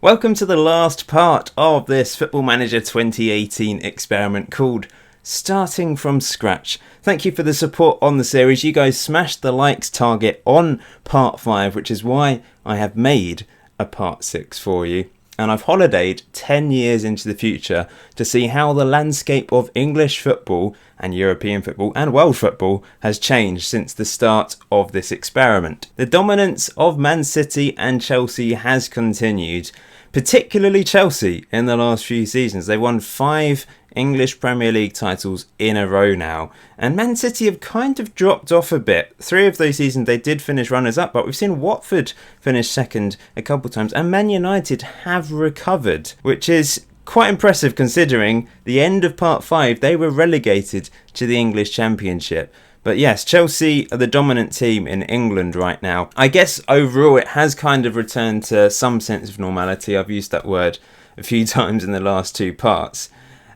Welcome to the last part of this Football Manager 2018 experiment called Starting from Scratch. Thank you for the support on the series. You guys smashed the likes target on part 5, which is why I have made a part 6 for you. And I've holidayed 10 years into the future to see how the landscape of English football and European football and world football has changed since the start of this experiment. The dominance of Man City and Chelsea has continued, particularly Chelsea in the last few seasons. They won 5 English Premier League titles in a row now, and Man City have kind of dropped off a bit. 3 of those seasons they did finish runners up, but we've seen Watford finish second a couple of times, and Man United have recovered, which is quite impressive considering the end of part 5 they were relegated to the English Championship. But yes, Chelsea are the dominant team in England right now. I guess overall it has kind of returned to some sense of normality. I've used that word a few times in the last 2 parts.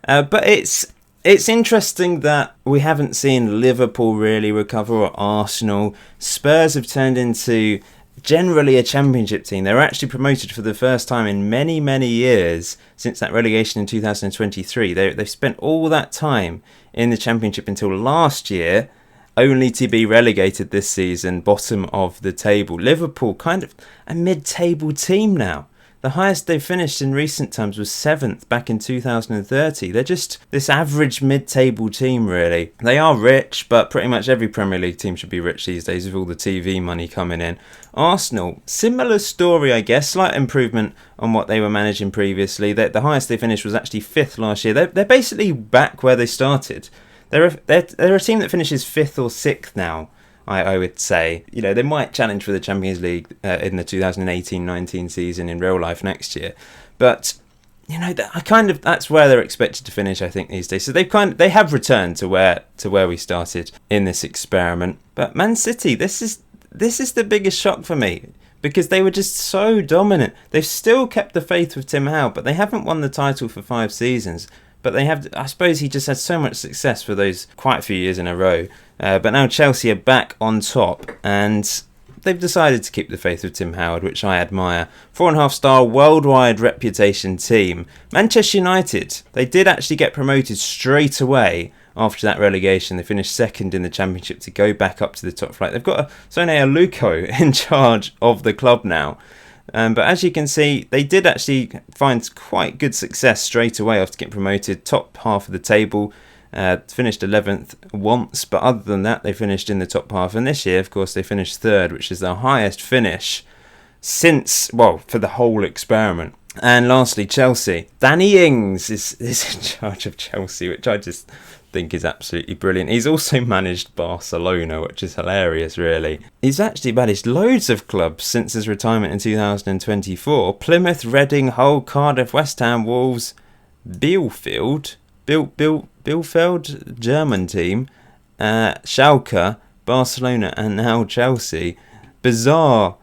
But it's interesting that we haven't seen Liverpool really recover, or Arsenal. Spurs have turned into generally a championship team. They were actually promoted for the first time in many, many years since that relegation in 2023. They've spent all that time in the championship until last year, only to be relegated this season, bottom of the table. Liverpool, kind of a mid-table team now. The highest they finished in recent times was 7th back in 2030. They're just this average mid-table team, really. They are rich, but pretty much every Premier League team should be rich these days with all the TV money coming in. Arsenal, similar story, I guess. Slight improvement on what they were managing previously. The highest they finished was actually 5th last year. They're basically back where they started. They're a team that finishes 5th or 6th now, I would say. You know, they might challenge for the Champions League in the 2018-19 season in real life next year, but you know, that's where they're expected to finish, I think, these days. So they have returned to where we started in this experiment. But Man City, this is the biggest shock for me, because they were just so dominant. They've still kept the faith with Tim Howe, but they haven't won the title for 5 seasons. But they have, I suppose he just had so much success for those quite a few years in a row. But now Chelsea are back on top, and they've decided to keep the faith with Tim Howard, which I admire. 4.5-star worldwide reputation team. Manchester United, they did actually get promoted straight away after that relegation. They finished 2nd in the Championship to go back up to the top flight. They've got Sone Aluko in charge of the club now. But as you can see, they did actually find quite good success straight away after getting promoted. Top half of the table, finished 11th once, but other than that, they finished in the top half. And this year, of course, they finished 3rd, which is their highest finish for the whole experiment. And lastly, Chelsea. Danny Ings is in charge of Chelsea, which I just think is absolutely brilliant. He's also managed Barcelona, which is hilarious, really. He's actually managed loads of clubs since his retirement in 2024. Plymouth, Reading, Hull, Cardiff, West Ham, Wolves, Bielefeld, German team, Schalke, Barcelona, and now Chelsea. Bizarre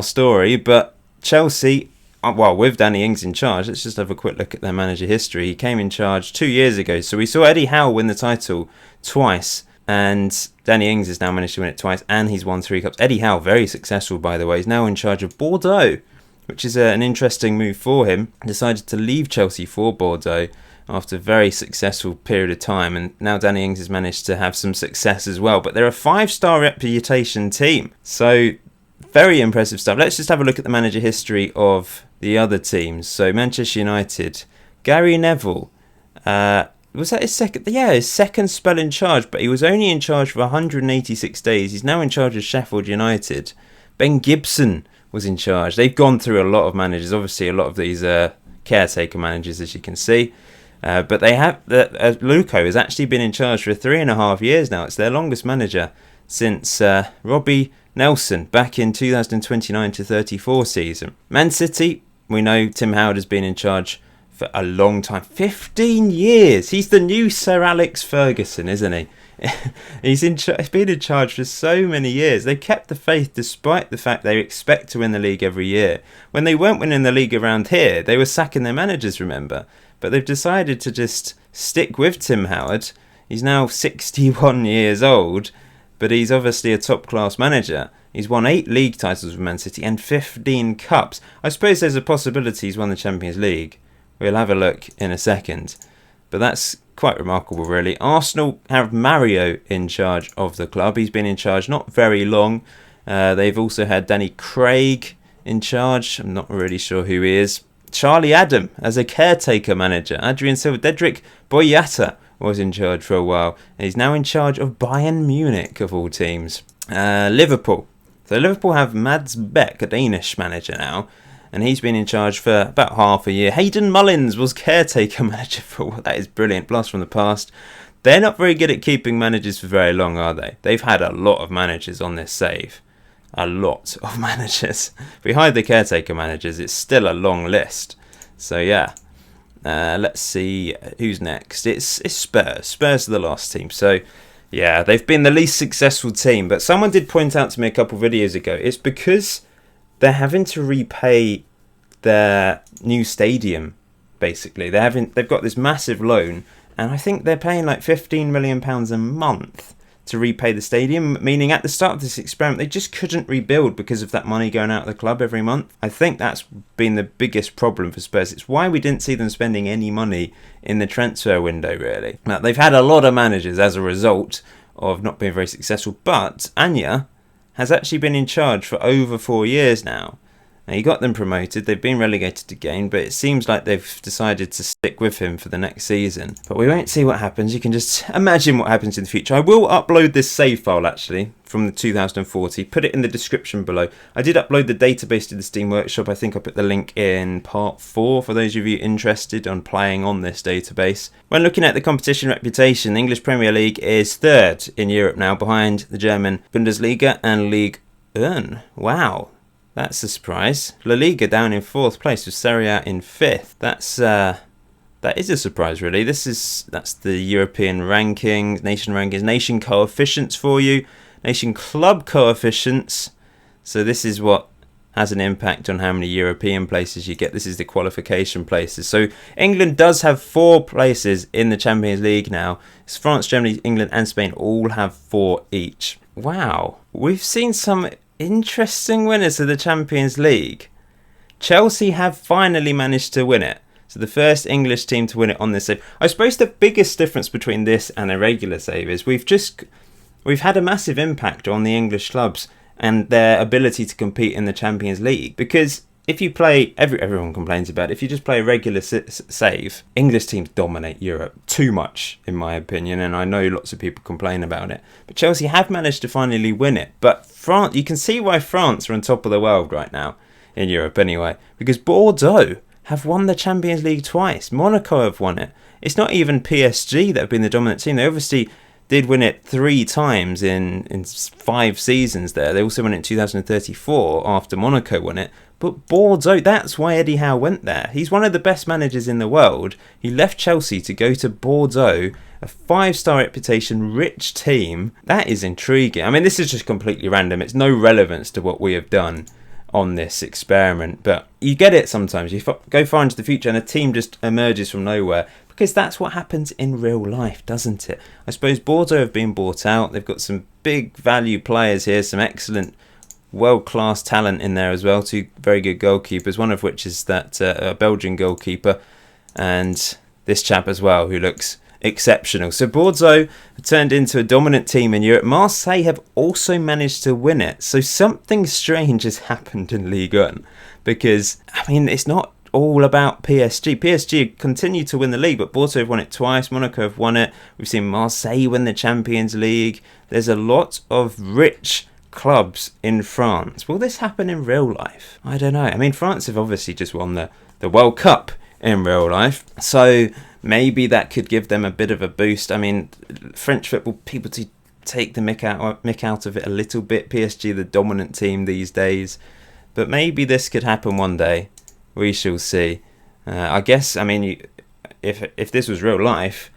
story, but Chelsea, well, with Danny Ings in charge, let's just have a quick look at their manager history. He came in charge 2 years ago. So we saw Eddie Howe win the title twice, and Danny Ings has now managed to win it twice, and he's won 3 cups. Eddie Howe, very successful, by the way. He's now in charge of Bordeaux, which is an interesting move for him. Decided to leave Chelsea for Bordeaux after a very successful period of time, and now Danny Ings has managed to have some success as well. But they're a 5-star reputation team, so very impressive stuff. Let's just have a look at the manager history of the other teams. So Manchester United, Gary Neville, was that his second? Yeah, his second spell in charge, but he was only in charge for 186 days. He's now in charge of Sheffield United. Ben Gibson was in charge. They've gone through a lot of managers, obviously a lot of these caretaker managers, as you can see. But they have Luco has actually been in charge for 3.5 years now. It's their longest manager since Robbie Nelson back in 2029-34 season. Man City, we know Tim Howard has been in charge for a long time, 15 years. He's the new Sir Alex Ferguson, isn't he? He's been in charge for so many years. They kept the faith despite the fact they expect to win the league every year. When they weren't winning the league around here, they were sacking their managers, remember? But they've decided to just stick with Tim Howard. He's now 61 years old, but he's obviously a top-class manager. He's won 8 league titles with Man City and 15 cups. I suppose there's a possibility he's won the Champions League. We'll have a look in a second. But that's quite remarkable, really. Arsenal have Mario in charge of the club. He's been in charge not very long. They've also had Danny Craig in charge. I'm not really sure who he is. Charlie Adam as a caretaker manager. Adrian Silva. Dedrick Boyata was in charge for a while. And he's now in charge of Bayern Munich, of all teams. Liverpool. So Liverpool have Mads Beck, a Danish manager now. And he's been in charge for about half a year. Hayden Mullins was caretaker manager for a while. That is brilliant. Blast from the past. They're not very good at keeping managers for very long, are they? They've had a lot of managers on this save. A lot of managers. Behind the caretaker managers, it's still a long list. So yeah, let's see who's next. It's Spurs. Spurs are the last team. So yeah, they've been the least successful team. But someone did point out to me a couple of videos ago, it's because they're having to repay their new stadium. Basically, they've got this massive loan, and I think they're paying like £15 million a month to repay the stadium, meaning at the start of this experiment they just couldn't rebuild because of that money going out of the club every month. I think that's been the biggest problem for Spurs. It's why we didn't see them spending any money in the transfer window, really. Now, they've had a lot of managers as a result of not being very successful, but Anya has actually been in charge for over 4 years now. Now, he got them promoted. They've been relegated again, but it seems like they've decided to stick with him for the next season. But we won't see what happens. You can just imagine what happens in the future. I will upload this save file, actually, from the 2040. Put it in the description below. I did upload the database to the Steam Workshop. I think I put the link in part 4 for those of you interested on playing on this database. When looking at the competition reputation, the English Premier League is 3rd in Europe now, behind the German Bundesliga and Ligue 1. Wow. That's a surprise. La Liga down in 4th place with Serie A in 5th. That is a surprise, really. That's the European rankings, nation rankings, nation coefficients for you, nation club coefficients. So this is what has an impact on how many European places you get. This is the qualification places. So England does have 4 places in the Champions League now. It's France, Germany, England and Spain all have 4 each. Wow. We've seen some interesting winners of the Champions League. Chelsea have finally managed to win it. So the first English team to win it on this save. I suppose the biggest difference between this and a regular save is we've had a massive impact on the English clubs and their ability to compete in the Champions League. Because if you play, everyone complains about it, if you just play a regular save, English teams dominate Europe too much, in my opinion, and I know lots of people complain about it. But Chelsea have managed to finally win it. But France, you can see why France are on top of the world right now, in Europe anyway, because Bordeaux have won the Champions League twice. Monaco have won it. It's not even PSG that have been the dominant team. They obviously did win it 3 times in 5 seasons there. They also won it in 2034 after Monaco won it. But Bordeaux, that's why Eddie Howe went there. He's one of the best managers in the world. He left Chelsea to go to Bordeaux, a 5-star reputation, rich team. That is intriguing. I mean, this is just completely random. It's no relevance to what we have done on this experiment. But you get it sometimes. You go far into the future and a team just emerges from nowhere. Because that's what happens in real life, doesn't it? I suppose Bordeaux have been bought out. They've got some big value players here, some excellent world-class talent in there as well. 2 very good goalkeepers, one of which is that Belgian goalkeeper, and this chap as well, who looks exceptional. So Bordeaux have turned into a dominant team in Europe. Marseille have also managed to win it. So something strange has happened in Ligue 1, because, I mean, it's not all about PSG. PSG continue to win the league, but Bordeaux have won it twice. Monaco have won it. We've seen Marseille win the Champions League. There's a lot of rich clubs in France. Will this happen in real life? I don't know. I mean, France have obviously just won the World Cup in real life, so maybe that could give them a bit of a boost. I mean, French football, people to take the mick out of it a little bit. PSG, the dominant team these days, but maybe this could happen one day. We shall see. I guess, I mean, if this was real life,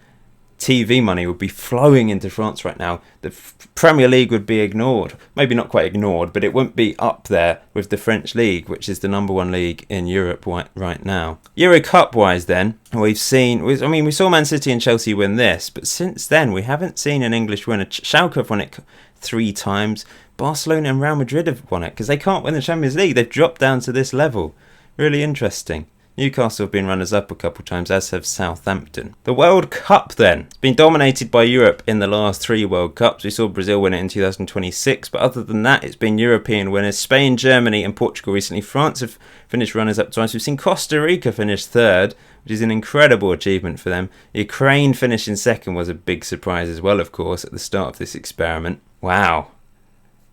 TV money would be flowing into France right now. The Premier League would be ignored. Maybe not quite ignored, but it wouldn't be up there with the French League, which is the #1 league in Europe right now. Euro Cup wise then, we saw Man City and Chelsea win this, but since then we haven't seen an English winner. Schalke have won it 3 times. Barcelona and Real Madrid have won it, because they can't win the Champions League. They've dropped down to this level. Really interesting. Newcastle have been runners-up a couple of times, as have Southampton. The World Cup then. It's been dominated by Europe in the last 3 World Cups. We saw Brazil win it in 2026, but other than that, it's been European winners. Spain, Germany and Portugal recently. France have finished runners-up twice. We've seen Costa Rica finish 3rd, which is an incredible achievement for them. Ukraine finishing 2nd was a big surprise as well, of course, at the start of this experiment. Wow.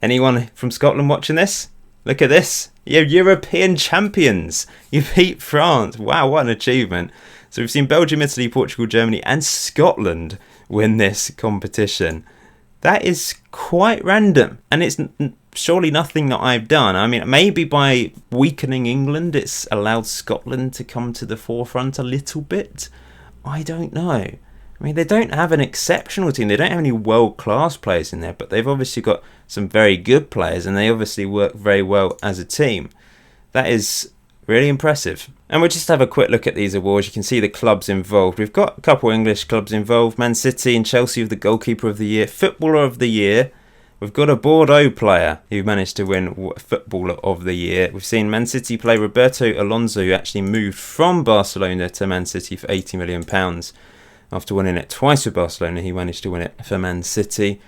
Anyone from Scotland watching this? Look at this. You're European champions. You beat France. Wow, what an achievement. So we've seen Belgium, Italy, Portugal, Germany and Scotland win this competition. That is quite random. And it's surely nothing that I've done. I mean, maybe by weakening England, it's allowed Scotland to come to the forefront a little bit. I don't know. I mean, they don't have an exceptional team. They don't have any world-class players in there, but they've obviously got some very good players, and they obviously work very well as a team. That is really impressive. And we'll just have a quick look at these awards. You can see the clubs involved. We've got a couple of English clubs involved. Man City and Chelsea with the Goalkeeper of the Year, Footballer of the Year. We've got a Bordeaux player who managed to win Footballer of the Year. We've seen Man City play Roberto Alonso, who actually moved from Barcelona to Man City for £80 million. After winning it twice with Barcelona, he managed to win it for Man City.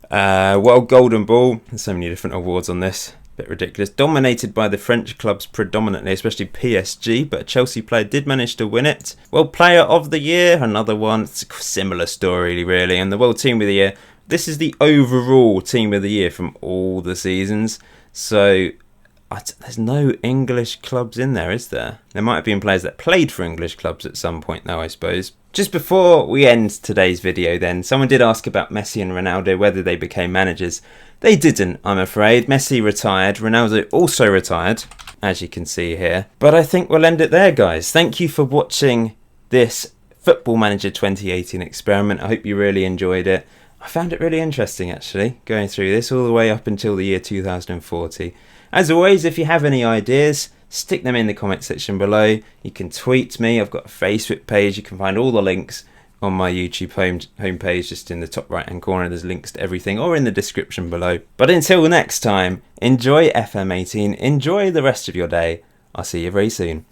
World Golden Ball. There's so many different awards on this. Bit ridiculous. Dominated by the French clubs predominantly, especially PSG, but a Chelsea player did manage to win it. World Player of the Year, another one. It's a similar story, really. And the World Team of the Year. This is the overall Team of the Year from all the seasons. So there's no English clubs in there, is there? There might have been players that played for English clubs at some point, though, I suppose. Just before we end today's video then, someone did ask about Messi and Ronaldo, whether they became managers. They didn't, I'm afraid. Messi retired, Ronaldo also retired, as you can see here. But I think we'll end it there, guys. Thank you for watching this Football Manager 2018 experiment. I hope you really enjoyed it. I found it really interesting, actually, going through this all the way up until the year 2040. As always, if you have any ideas, stick them in the comment section below. You can tweet me. I've got a Facebook page. You can find all the links on my YouTube homepage, just in the top right hand corner. There's links to everything, or in the description below. But until next time, enjoy FM18. Enjoy the rest of your day. I'll see you very soon.